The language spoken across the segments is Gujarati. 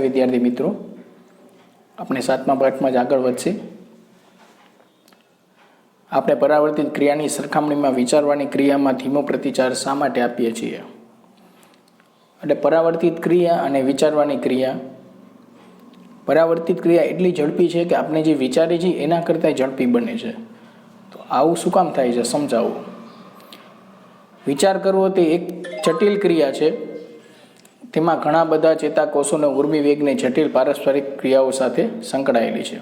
વિદ્યાર્થી મિત્રો, આપણે 7મા પાઠમાં જ આગળ વધશે. આપણે પરાવર્તિત ક્રિયાની સરખામણીમાં વિચારવાની ક્રિયામાં ધીમો પ્રતિચાર શા માટે આપીએ છીએ? એટલે પરાવર્તિત ક્રિયા અને વિચારવાની ક્રિયા. પરાવર્તિત ક્રિયા એટલી ઝડપી છે કે આપણે જે વિચારીએ છીએ એના કરતાં ઝડપી બને છે. તો આવું શું કામ થાય છે સમજાવું. વિચાર કરવો તે એક જટિલ ક્રિયા છે. તેમાં ઘણા બધા ચેતાકોષોને ઉર્મિ વેગની જટિલ પારસ્પરિક ક્રિયાઓ સાથે સંકળાયેલી છે.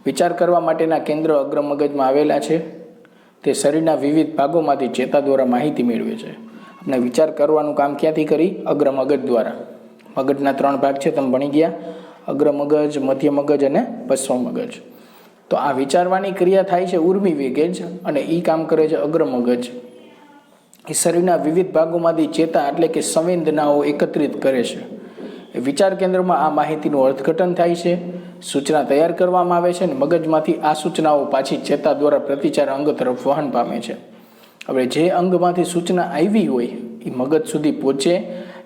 વિચાર કરવા માટેના કેન્દ્ર અગ્ર મગજમાં આવેલા છે. તે શરીરના વિવિધ ભાગોમાંથી ચેતા દ્વારા માહિતી મેળવે છે. આપણે વિચાર કરવાનું કામ ક્યાંથી કરી? અગ્ર મગજ દ્વારા. મગજના 3 ભાગ છે, તમે ભણી ગયા: અગ્ર મગજ, મધ્ય મગજ અને પશ્વ મગજ. તો આ વિચારવાની ક્રિયા થાય છે ઉર્મિ વેગે જ, અને એ કામ કરે છે અગ્ર મગજ. એ શરીરના વિવિધ ભાગોમાંથી ચેતા એટલે કે સંવેદનાઓ એકત્રિત કરે છે. વિચાર કેન્દ્રમાં આ માહિતીનું અર્થઘટન થાય છે, સૂચના તૈયાર કરવામાં આવે છે અને મગજમાંથી આ સૂચનાઓ પાછી ચેતા દ્વારા પ્રતિચાર અંગ તરફ વહન પામે છે. હવે જે અંગમાંથી સૂચના આવી હોય એ મગજ સુધી પહોંચે,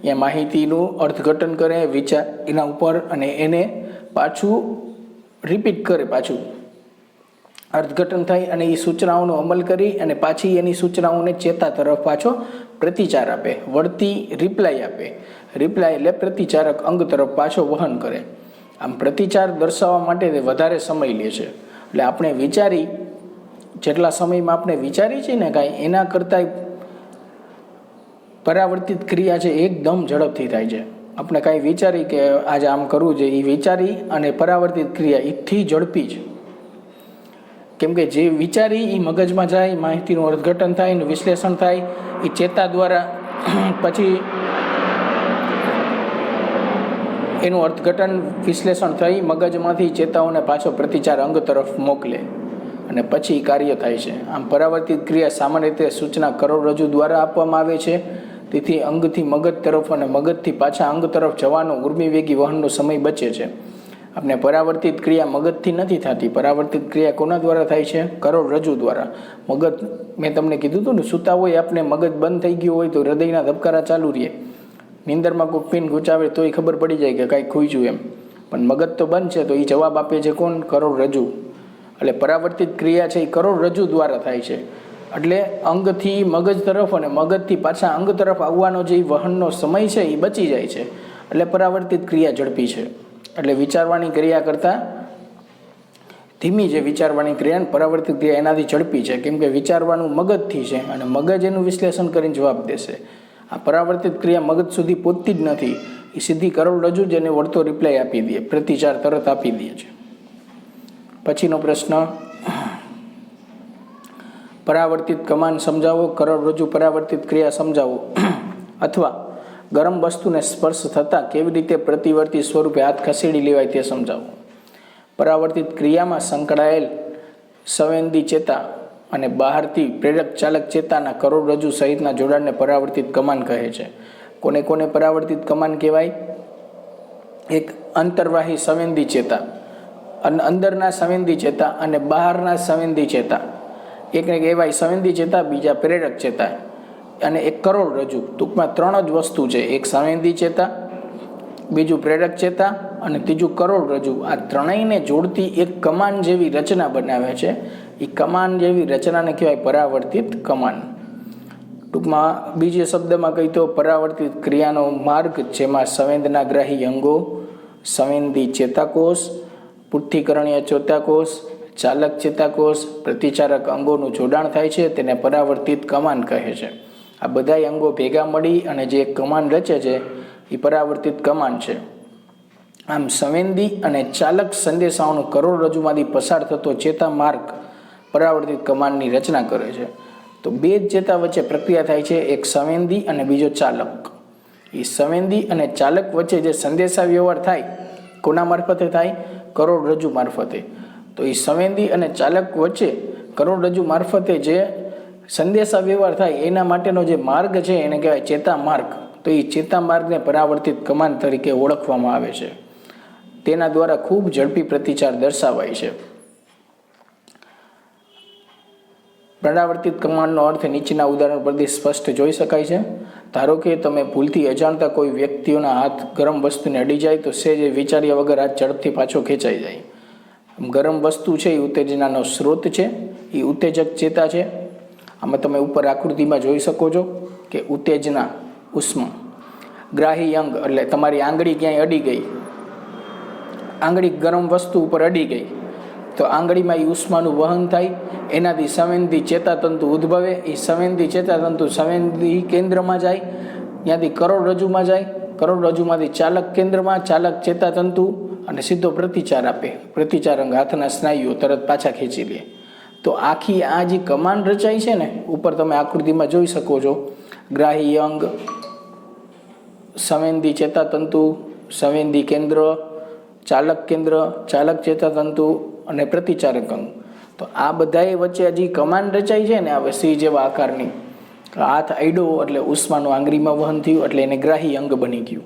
એ માહિતીનું અર્થઘટન કરે, વિચાર એના ઉપર, અને એને પાછું રિપીટ કરે, પાછું અર્થઘટન થાય અને એ સૂચનાઓનો અમલ કરી અને પાછી એની સૂચનાઓને ચેતા તરફ પાછો પ્રતિચાર આપે, વળતી રિપ્લાય આપે. રિપ્લાય એટલે પ્રતિચારક અંગ તરફ પાછો વહન કરે. આમ પ્રતિચાર દર્શાવવા માટે તે વધારે સમય લે છે. એટલે આપણે વિચારી, જેટલા સમયમાં આપણે વિચારી છીએ ને કાંઈ, એના કરતાં પરાવર્તિત ક્રિયા છે એકદમ ઝડપથી થાય છે. આપણે કાંઈ વિચારી કે આજે આમ કરવું છે, એ વિચારી અને પરાવર્તિત ક્રિયા એથી ઝડપી છે. કેમ કે જે વિચારી એ મગજમાં જાય, માહિતીનું અર્થઘટન થાય એનું વિશ્લેષણ થાય, એ ચેતા દ્વારા પછી એનું અર્થઘટન વિશ્લેષણ થઈ મગજમાંથી ચેતાઓને પાછો પ્રતિચાર અંગ તરફ મોકલે અને પછી કાર્ય થાય છે. આમ પરાવર્તિત ક્રિયા સામાન્ય રીતે સૂચના કરોડરજ્જુ દ્વારા આપવામાં આવે છે. તેથી અંગથી મગજ તરફ અને મગજથી પાછા અંગ તરફ જવાનો ઉર્મિવેગી વહનનો સમય બચે છે. આપણે પરાવર્તિત ક્રિયા મગજથી નથી થતી. પરાવર્તિત ક્રિયા કોના દ્વારા થાય છે? કરોડરજ્જુ દ્વારા. મગજ, મેં તમને કીધું હતું ને, સૂતા હોય આપણે, મગજ બંધ થઈ ગયું હોય તો હૃદયના ધબકારા ચાલુ રહે. નીંદરમાં કોઈ પિન ગુચાવે તોય ખબર પડી જાય કે કાંઈ ખૂંચ્યું એમ, પણ મગજ તો બંધ છે તો એ જવાબ આપે છે કોણ? કરોડરજ્જુ. એટલે પરાવર્તિત ક્રિયા છે એ કરોડરજ્જુ દ્વારા થાય છે. એટલે અંગથી મગજ તરફ અને મગજથી પાછા અંગ તરફ આવવાનો જે વહનનો સમય છે એ બચી જાય છે. એટલે પરાવર્તિત ક્રિયા ઝડપી છે. એટલે વિચારવાની ક્રિયા કરતાં ધીમી છે વિચારવાની ક્રિયા, પરાવર્તિત ક્રિયા એનાથી ઝડપી છે. કેમ કે વિચારવાનું મગજથી છે અને મગજ એનું વિશ્લેષણ કરીને જવાબ દેશે. આ પરાવર્તિત ક્રિયા મગજ સુધી પહોંચતી જ નથી. એ સીધી કરોડરજ્જુ જ એને વળતો રિપ્લાય આપી દે, પ્રતિચાર તરત આપી દે છે. પછીનો પ્રશ્ન, પરાવર્તિત કમાન સમજાવો. કરોડરજ્જુ પરાવર્તિત ક્રિયા સમજાવો. અથવા ગરમ વસ્તુને સ્પર્શ થતાં કેવી રીતે પ્રતિવર્તી સ્વરૂપે હાથ ખસેડી લેવાય તે સમજાવો. પરાવર્તિત ક્રિયામાં સંકળાયેલ સંવેદી ચેતા અને બહારથી પ્રેરક ચાલક ચેતાના કરોડરજ્જુ સહિતના જોડાણને પરાવર્તિત કમાન કહે છે. કોને કોને પરાવર્તિત કમાન કહેવાય? એક અંતર્વાહી સંવેદી ચેતા, અંદરના સંવેદી ચેતા અને બહારના સંવેદી ચેતા. એકને કહેવાય સંવેદી ચેતા, બીજા પ્રેરક ચેતા અને એક કરોડરજ્જુ. ટૂંકમાં 3 જ વસ્તુ છે. એક સંવેદી ચેતા, બીજું પ્રેરક ચેતા અને ત્રીજું કરોડરજ્જુ. આ ત્રણેયને જોડતી એક કમાન જેવી રચના બનાવે છે. એ કમાન જેવી રચનાને કહેવાય પરાવર્તિત કમાન. ટૂંકમાં બીજા શબ્દમાં કહી તો પરાવર્તિત ક્રિયાનો માર્ગ, જેમાં સંવેદનાગ્રાહી અંગો, સંવેદી ચેતાકોષ, પૃથ્થીકરણીય ચેતાકોષ, ચાલક ચેતાકોષ, પ્રતિચારક અંગોનું જોડાણ થાય છે, તેને પરાવર્તિત કમાન કહે છે. આ બધા અંગો ભેગા મળી અને જે કમાન રચે છે એ પરાવર્તિત કમાન છે. આમ સંવેદી અને ચાલક સંદેશાઓનું કરોડરજ્જુમાંથી પસાર થતો ચેતા માર્ગ પરાવર્તિત કમાનની રચના કરે છે. તો 2 જ ચેતા વચ્ચે પ્રક્રિયા થાય છે, એક સંવેદી અને બીજો ચાલક. એ સંવેદી અને ચાલક વચ્ચે જે સંદેશા વ્યવહાર થાય, કોના મારફતે થાય? કરોડરજ્જુ મારફતે. તો એ સંવેદી અને ચાલક વચ્ચે કરોડરજ્જુ મારફતે જે સંદેશા વ્યવહાર થાય એના માટેનો જે માર્ગ છે એને કહેવાય ચેતા માર્ગ. તો એ ચેતા માર્ગને પરાવર્તિત કમાન તરીકે ઓળખવામાં આવે છે. તેના દ્વારા ખૂબ ઝડપી પ્રતિચાર દર્શાવાય છે. પરાવર્તિત કમાનનો અર્થ નીચેના ઉદાહરણ પરથી સ્પષ્ટ જોઈ શકાય છે. ધારો કે તમે ભૂલથી અજાણતા કોઈ વ્યક્તિઓના હાથ ગરમ વસ્તુને અડી જાય તો સહેજ વિચાર્યા વગર હાથ ઝડપથી પાછો ખેંચાઈ જાય. ગરમ વસ્તુ છે એ ઉત્તેજનાનો સ્ત્રોત છે, એ ઉત્તેજક ચેતા છે. આમાં તમે ઉપર આકૃતિમાં જોઈ શકો છો કે ઉત્તેજના, ઉષ્મા, ગ્રાહી અંગ એટલે તમારી આંગળી ક્યાંય અડી ગઈ, આંગળી ગરમ વસ્તુ ઉપર અડી ગઈ તો આંગળીમાં એ ઉષ્માનું વહન થાય, એનાથી સંવેદી ચેતાતંતુ ઉદ્ભવે. એ સંવેદી ચેતાતંતુ સંવેદી કેન્દ્રમાં જાય, ત્યાંથી કરોડરજ્જુમાં જાય, કરોડરજ્જુમાંથી ચાલક કેન્દ્રમાં, ચાલક ચેતાતંતુ અને સીધો પ્રતિચાર આપે. પ્રતિચાર અંગ હાથના સ્નાયુઓ તરત પાછા ખેંચી લે. તો આખી આ જે કમાન રચાય છે ને, ઉપર તમે આકૃતિમાં જોઈ શકો છો, ગ્રાહી અંગ, સંવેદી ચેતાતંતુ, સંવેદી કેન્દ્ર, ચાલક કેન્દ્ર, ચાલક ચેતાતંતુ અને પ્રતિચારક અંગ. તો આ બધાએ વચ્ચે હજી કમાન રચાઈ છે ને, હવે સી જેવા આકારની. હાથ અડ્યો એટલે ઉષ્માનું આંગળીમાં વહન થયું એટલે એને ગ્રાહી અંગ બની ગયું.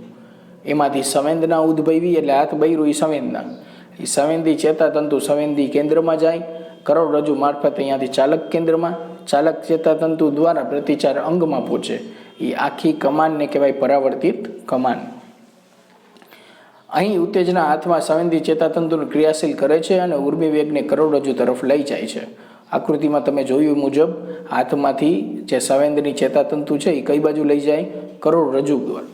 એમાંથી સંવેદના ઉદ્ભવી એટલે હાથ બૈરું, એ સંવેદના. એ સંવેદી ચેતાતંતુ સંવેદી કેન્દ્રમાં જાય, કરોડરજ્જુ મારફત અહીંયાથી ચાલક કેન્દ્રમાં, ચાલક ચેતાતંતુ દ્વારા પ્રતિચાર અંગમાં પહોંચે. એ આખી કમાનને કહેવાય પરાવર્તિત કમાન. અહીં ઉત્તેજના હાથમાં સંવેદી ચેતાતંતુને ક્રિયાશીલ કરે છે અને ઉર્મી વેગને કરોડરજ્જુ તરફ લઈ જાય છે. આકૃતિમાં તમે જોયું મુજબ હાથમાંથી જે સંવેદની ચેતાતંતુ છે એ કઈ બાજુ લઈ જાય? કરોડરજ્જુ દ્વારા.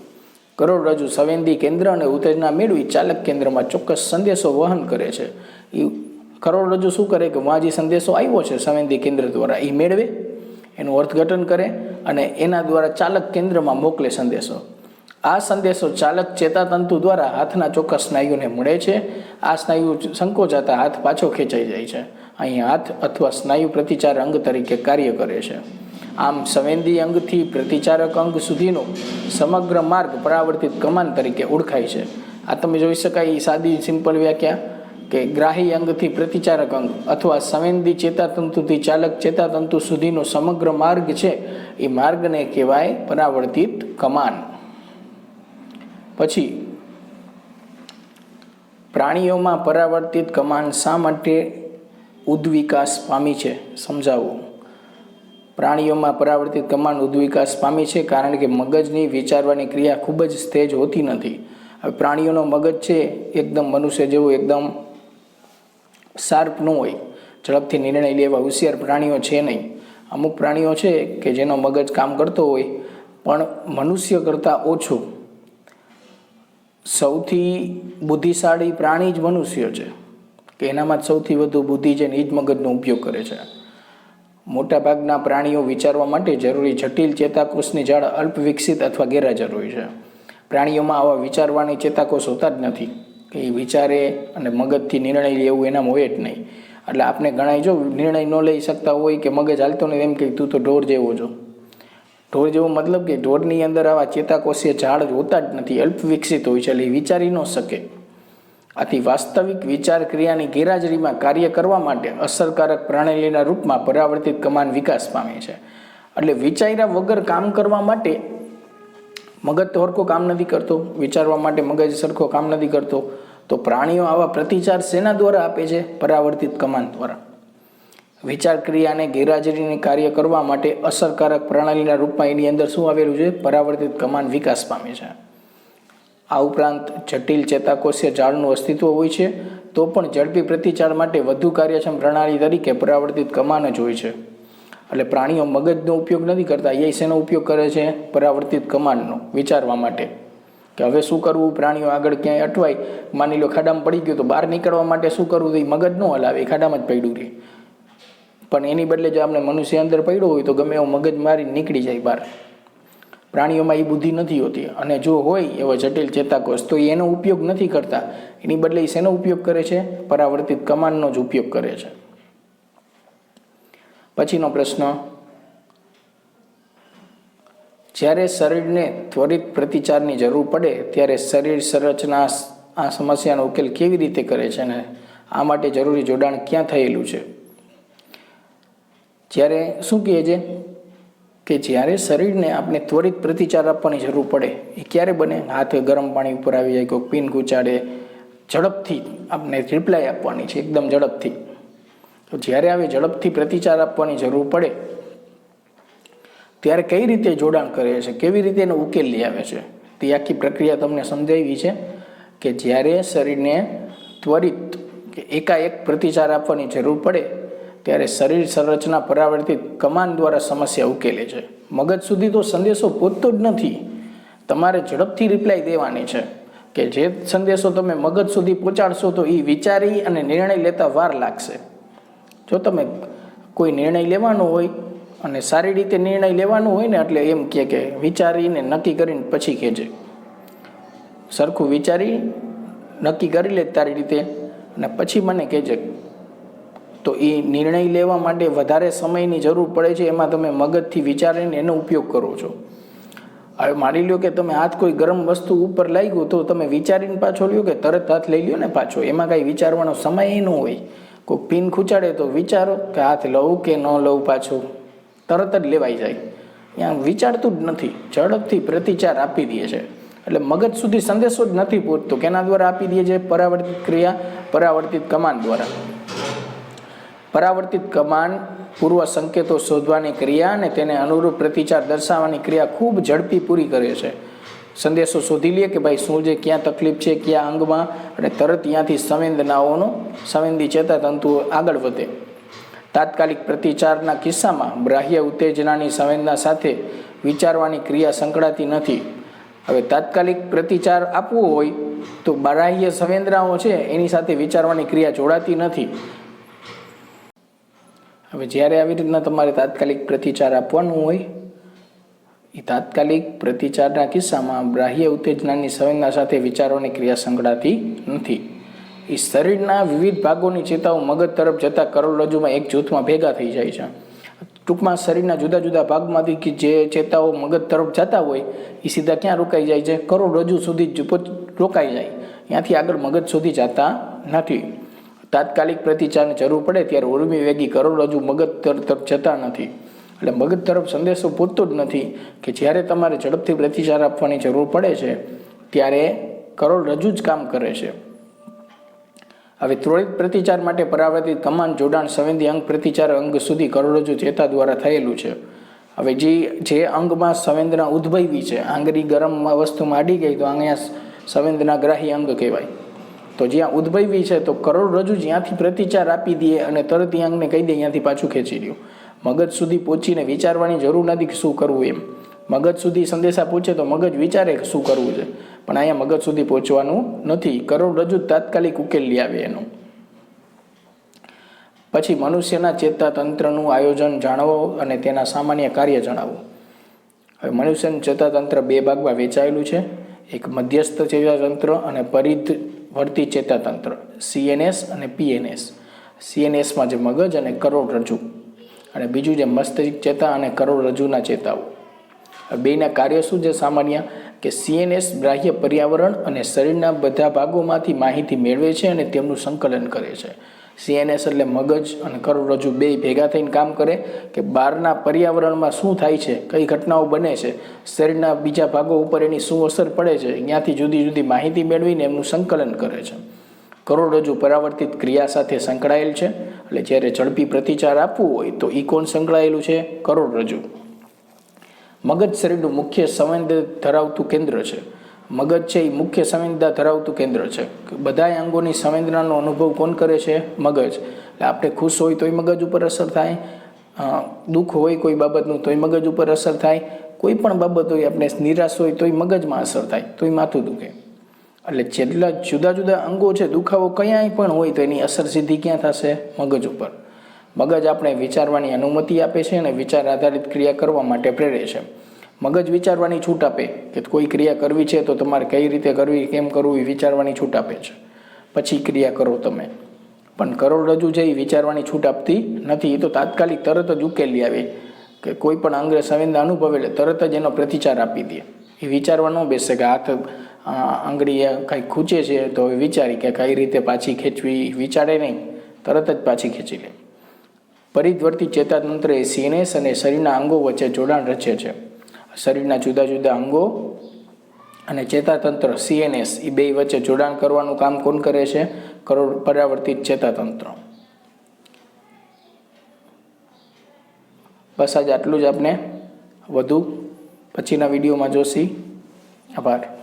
કરોડરજ્જુ સંવેદી કેન્દ્ર અને ઉત્તેજના મેળવી ચાલક કેન્દ્રમાં ચોક્કસ સંદેશો વહન કરે છે. એ કરોડરજ્જુ શું કરે કે વાં જે સંદેશો આવ્યો છે સંવેદી કેન્દ્ર દ્વારા એ મેળવે, એનું અર્થઘટન કરે અને એના દ્વારા ચાલક કેન્દ્રમાં મોકલે સંદેશો. આ સંદેશો ચાલક ચેતાતંતુ દ્વારા હાથના ચોક્કસ સ્નાયુને મળે છે. આ સ્નાયુ સંકોચાતા હાથ પાછો ખેંચાઈ જાય છે. અહીં હાથ અથવા સ્નાયુ પ્રતિચાર અંગ તરીકે કાર્ય કરે છે. આમ સંવેદી અંગથી પ્રતિચારક અંગ સુધીનો સમગ્ર માર્ગ પરાવર્તિત કમાન તરીકે ઓળખાય છે. આ તમે જોઈ શકાય એ સાદી સિમ્પલ વ્યાખ્યા કે ગ્રાહી અંગથી પ્રતિચારક અંગ અથવા સંવેદી ચેતાતંતુથી ચાલક ચેતાતંતુ સુધીનો સમગ્ર માર્ગ છે એ માર્ગને કહેવાય પરાવર્તિત કમાન. પછી પ્રાણીઓમાં પરાવર્તિત કમાન શા માટે ઉદ્વિકાસ પામી છે સમજાવો. પ્રાણીઓમાં પરાવર્તિત કમાન ઉદ્વિકાસ પામી છે કારણ કે મગજની વિચારવાની ક્રિયા ખૂબ જ તેજ હોતી નથી. હવે પ્રાણીઓનો મગજ છે એકદમ મનુષ્ય જેવું એકદમ શાર્પ ન હોય, ઝડપથી નિર્ણય લેવા હોશિયાર પ્રાણીઓ છે નહીં. અમુક પ્રાણીઓ છે કે જેનો મગજ કામ કરતો હોય પણ મનુષ્ય કરતાં ઓછું. સૌથી બુદ્ધિશાળી પ્રાણી જ મનુષ્ય છે કે એનામાં જ સૌથી વધુ બુદ્ધિ છે ને એ જ મગજનો ઉપયોગ કરે છે. મોટાભાગના પ્રાણીઓ વિચારવા માટે જરૂરી જટિલ ચેતાકોષની જાળ અલ્પ વિકસિત અથવા ગેરહાજર હોય છે. પ્રાણીઓમાં આવા વિચારવાની ચેતાકોષ હોતા જ નથી કે એ વિચારે અને મગજથી નિર્ણય લેવું એનામાં હોય જ નહીં. એટલે આપણે ઘણા જો નિર્ણય ન લઈ શકતા હોય કે મગજ હાલતો નહીં એમ કે તું તો ઢોર જેવો છો. ઢોર જેવો મતલબ કે ઢોરની અંદર આવા ચેતાકોષીય ઝાડ હોતા જ નથી, અલ્પ વિકસિત હોય છે એટલે એ વિચારી ન શકે. આથી વાસ્તવિક વિચાર ક્રિયાની ગેરહાજરીમાં કાર્ય કરવા માટે અસરકારક પ્રણાલીના રૂપમાં પરાવર્તિત કમાન વિકાસ પામે છે. એટલે વિચાર્યા વગર કામ કરવા માટે મગજ તો સરખો કામ નથી કરતો, વિચારવા માટે મગજ સરખો કામ નથી કરતો, તો પ્રાણીઓ આવા પ્રતિચાર શેના દ્વારા આપે છે? પરાવર્તિત કમાન દ્વારા. વિચાર ક્રિયાને ગેરહાજરીને કાર્ય કરવા માટે અસરકારક પ્રણાલીના રૂપમાં એની અંદર શું આવેલું છે? પરાવર્તિત કમાન વિકાસ પામે છે. આ ઉપરાંત જટિલ ચેતાકોષીય જાળનું અસ્તિત્વ હોય છે તો પણ ઝડપી પ્રતિચાર માટે વધુ કાર્યક્ષમ પ્રણાલી તરીકે પરાવર્તિત કમાન જ હોય છે. એટલે પ્રાણીઓ મગજનો ઉપયોગ નથી કરતા, એ શેનો ઉપયોગ કરે છે? પરાવર્તિત કમાનનો, વિચારવા માટે કે હવે શું કરવું. પ્રાણીઓ આગળ ક્યાંય અટવાય, માની લો ખાડામાં પડી ગયું તો બહાર નીકળવા માટે શું કરવું? તો એ મગજ ન હલાવે, એ ખાડામાં જ પડ્યું રહે. પણ એની બદલે જો આપણે મનુષ્ય અંદર પડ્યો હોય તો ગમે એવો મગજ મારી નીકળી જાય બહાર. પ્રાણીઓમાં એ બુદ્ધિ નથી હોતી અને જો હોય એવો જટિલ ચેતાકોષ તો એનો ઉપયોગ નથી કરતા, એની બદલે શેનો ઉપયોગ કરે છે? પરાવર્તિત કમાનનો જ ઉપયોગ કરે છે. પછીનો પ્રશ્ન, જ્યારે શરીરને ત્વરિત પ્રતિચારની જરૂર પડે ત્યારે શરીર સંરચના આ સમસ્યાનો ઉકેલ કેવી રીતે કરે છે અને આ માટે જરૂરી જોડાણ ક્યાં થયેલું છે? જ્યારે શું કહે છે કે જ્યારે શરીરને આપણે ત્વરિત પ્રતિચાર આપવાની જરૂર પડે એ ક્યારે બને? હાથ ગરમ પાણી ઉપર આવી જાય, કોઈ પીન કૂચાડે, ઝડપથી આપણે રિપ્લાય આપવાની છે એકદમ ઝડપથી. તો જ્યારે આવી ઝડપથી પ્રતિચાર આપવાની જરૂર પડે ત્યારે કઈ રીતે જોડાણ કરે છે, કેવી રીતે એનો ઉકેલ લઈ આવે છે, તે આખી પ્રક્રિયા તમને સમજાવી છે કે જ્યારે શરીરને ત્વરિત કે એકાએક પ્રતિચાર આપવાની જરૂર પડે ત્યારે શરીર સંરચના પરાવર્તિત કમાન દ્વારા સમસ્યા ઉકેલે છે. મગજ સુધી તો સંદેશો પહોંચતો જ નથી. તમારે ઝડપથી રિપ્લાય દેવાની છે કે જે સંદેશો તમે મગજ સુધી પહોંચાડશો તો એ વિચારી અને નિર્ણય લેતા વાર લાગશે. જો તમે કોઈ નિર્ણય લેવાનો હોય અને સારી રીતે નિર્ણય લેવાનો હોય ને, એટલે એમ કે વિચારીને નક્કી કરીને પછી કહેજે. સરખું વિચારી નક્કી કરી લે તારી રીતે અને પછી મને કહેજે. તો એ નિર્ણય લેવા માટે વધારે સમયની જરૂર પડે છે. એમાં તમે મગજથી વિચારીને એનો ઉપયોગ કરો છો. હવે માની લો કે તમે હાથ કોઈ ગરમ વસ્તુ ઉપર લાગ્યું તો તમે વિચારીને પાછો લ્યો કે તરત હાથ લઈ લ્યો ને પાછો? એમાં કાંઈ વિચારવાનો સમય ન હોય. કોઈ પિન ખૂંચાડે તો વિચારો કે હાથ લઉં કે ન લઉં, પાછું તરત જ લેવાઈ જાય. ત્યાં વિચારતું જ નથી, ઝડપથી પ્રતિચાર આપી દે છે. એટલે મગજ સુધી સંદેશો જ નથી પહોંચતો. કેના દ્વારા આપી દે છે? પરાવર્તિત ક્રિયા, પરાવર્તિત કમાન દ્વારા. પરાવર્તિત કમાન પૂર્વ સંકેતો શોધવાની ક્રિયા અને તેને અનુરૂપ પ્રતિચાર દર્શાવવાની ક્રિયા ખૂબ ઝડપી પૂરી કરે છે. સંદેશો શોધી લે કે ભાઈ શું છે, ક્યાં તકલીફ છે, ક્યાં અંગમાં, અને તરત ત્યાંથી સંવેદી ચેતાતંતુઓ આગળ વધે. તાત્કાલિક પ્રતિચારના કિસ્સામાં બાહ્ય ઉત્તેજનાની સંવેદના સાથે વિચારવાની ક્રિયા સંકળાતી નથી. હવે તાત્કાલિક પ્રતિચાર આપવો હોય તો બાહ્ય સંવેદનાઓ છે એની સાથે વિચારવાની ક્રિયા જોડાતી નથી. હવે જ્યારે આવી રીતના તમારે તાત્કાલિક પ્રતિચાર આપવાનું હોય, એ તાત્કાલિક પ્રતિચારના કિસ્સામાં બાહ્ય ઉત્તેજનાની સંવેદના સાથે વિચારવાની ક્રિયા સંકળાતી નથી. એ શરીરના વિવિધ ભાગોની ચેતાઓ મગજ તરફ જતા કરોડરજ્જુમાં એક જૂથમાં ભેગા થઈ જાય છે. ટૂંકમાં શરીરના જુદા જુદા ભાગમાંથી જે ચેતાઓ મગજ તરફ જતા હોય એ સીધા ક્યાં રોકાઈ જાય છે? કરોડરજ્જુ સુધી જ રોકાઈ જાય. ત્યાંથી આગળ મગજ સુધી જતા નથી. તાત્કાલિક પ્રતિચારની જરૂર પડે ત્યારે ઉર્મી વેગી કરોડરજ્જુ મગજ તરફ જતા નથી. એટલે મગજ તરફ સંદેશો પૂરતો જ નથી કે જ્યારે તમારે ઝડપથી પ્રતિચાર આપવાની જરૂર પડે છે ત્યારે કરોડરજ્જુ જ કામ કરે છે. હવે ત્વરિત પ્રતિચાર માટે પરાવર્તિત કમાન જોડાણ સંવેદી અંગ પ્રતિચાર અંગ સુધી કરોડરજ્જુ ચેતા દ્વારા થયેલું છે. હવે જે અંગમાં સંવેદના ઉદ્ભવી છે, આંગળી ગરમ વસ્તુમાં અડી ગઈ તો અહીંયા સંવેદનાગ્રાહી અંગ કહેવાય. તો જ્યાં ઉદ્ભવી છે તો કરોડરજ્જુ જ્યાંથી પ્રતિચાર આપી દે અને તરત એ અંગને કહી દે ત્યાંથી પાછું ખેંચી લ્યો. મગજ સુધી પહોંચીને વિચારવાની જરૂર નથી કે શું કરવું એમ. મગજ સુધી સંદેશા પહોંચે તો મગજ વિચારે કે શું કરવું છે, પણ અહીંયા મગજ સુધી પહોંચવાનું નથી. કરોડરજ્જુ તાત્કાલિક ઉકેલ લઈ આવે એનો. પછી મનુષ્યના ચેતાતંત્રનું આયોજન જાણવો અને તેના સામાન્ય કાર્ય જણાવો. હવે મનુષ્યનું ચેતાતંત્ર બે ભાગમાં વહેંચાયેલું છે. એક મધ્યસ્થ ચેતાતંત્ર અને પરિધવર્તી ચેતાતંત્ર, CNS અને PNS. CNSમાં જે મગજ અને કરોડરજ્જુ, અને બીજું જે મસ્તિષ્ક ચેતા અને કરોડરજ્જુના ચેતાઓ. બેના કાર્ય શું છે સામાન્ય? કે CNS બાહ્ય પર્યાવરણ અને શરીરના બધા ભાગોમાંથી માહિતી મેળવે છે અને તેમનું સંકલન કરે છે. CNS એટલે મગજ અને કરોડરજ્જુ બે ભેગા થઈને કામ કરે કે બહારના પર્યાવરણમાં શું થાય છે, કઈ ઘટનાઓ બને છે, શરીરના બીજા ભાગો ઉપર એની શું અસર પડે છે, ત્યાંથી જુદી જુદી માહિતી મેળવીને એમનું સંકલન કરે છે. કરોડરજ્જુ પરાવર્તિત ક્રિયા સાથે સંકળાયેલ છે. એટલે જ્યારે ઝડપી પ્રતિચાર આપવું હોય તો એ કોણ સંકળાયેલું છે? કરોડરજ્જુ. મગજ શરીરનું મુખ્ય સંવેદન ધરાવતું કેન્દ્ર છે. મગજ છે એ મુખ્ય સંવેદના ધરાવતું કેન્દ્ર છે. બધા અંગોની સંવેદનાનો અનુભવ કોણ કરે છે? મગજ. એટલે આપણે ખુશ હોય તોય મગજ ઉપર અસર થાય, દુઃખ હોય કોઈ બાબતનું તોય મગજ ઉપર અસર થાય, કોઈ પણ બાબત હોય આપણે નિરાશ હોય તોય મગજમાં અસર થાય, તોય માથું દુખે. એટલે જેટલા જુદા જુદા અંગો છે, દુખાવો ક્યાંય પણ હોય તો એની અસર સીધી ક્યાં થશે? મગજ ઉપર. મગજ આપણે વિચારવાની અનુમતિ આપે છે અને વિચાર આધારિત ક્રિયા કરવા માટે પ્રેરે છે. મગજ વિચારવાની છૂટ આપે કે કોઈ ક્રિયા કરવી છે તો તમારે કઈ રીતે કરવી, કેમ કરવું, એ વિચારવાની છૂટ આપે છે. પછી ક્રિયા કરો તમે. પણ કરોડરજ્જુ છે એ વિચારવાની છૂટ આપતી નથી. એ તો તાત્કાલિક તરત જ ઉકેલી આવે કે કોઈ પણ અંગે સંવેદના અનુભવે એટલે તરત જ એનો પ્રતિચાર આપી દે. એ વિચારવા ન બેસે કે હાથ આંગળી કંઈક ખૂંચે છે તો વિચારી કે કઈ રીતે પાછી ખેંચવી, વિચારે નહીં, તરત જ પાછી ખેંચી લે. પરિધવર્તી ચેતાતંત્ર એ CNS અને શરીરના અંગો વચ્ચે જોડાણ રચે છે. શરીરના જુદા જુદા અંગો અને ચેતાતંત્ર CNS એ બે વચ્ચે જોડાણ કરવાનું કામ કોણ કરે છે? પરાવર્તિત ચેતાતંત્ર. બસ આજે આટલું જ આપણે વધુ પછીના વિડીયોમાં જોશી. આભાર.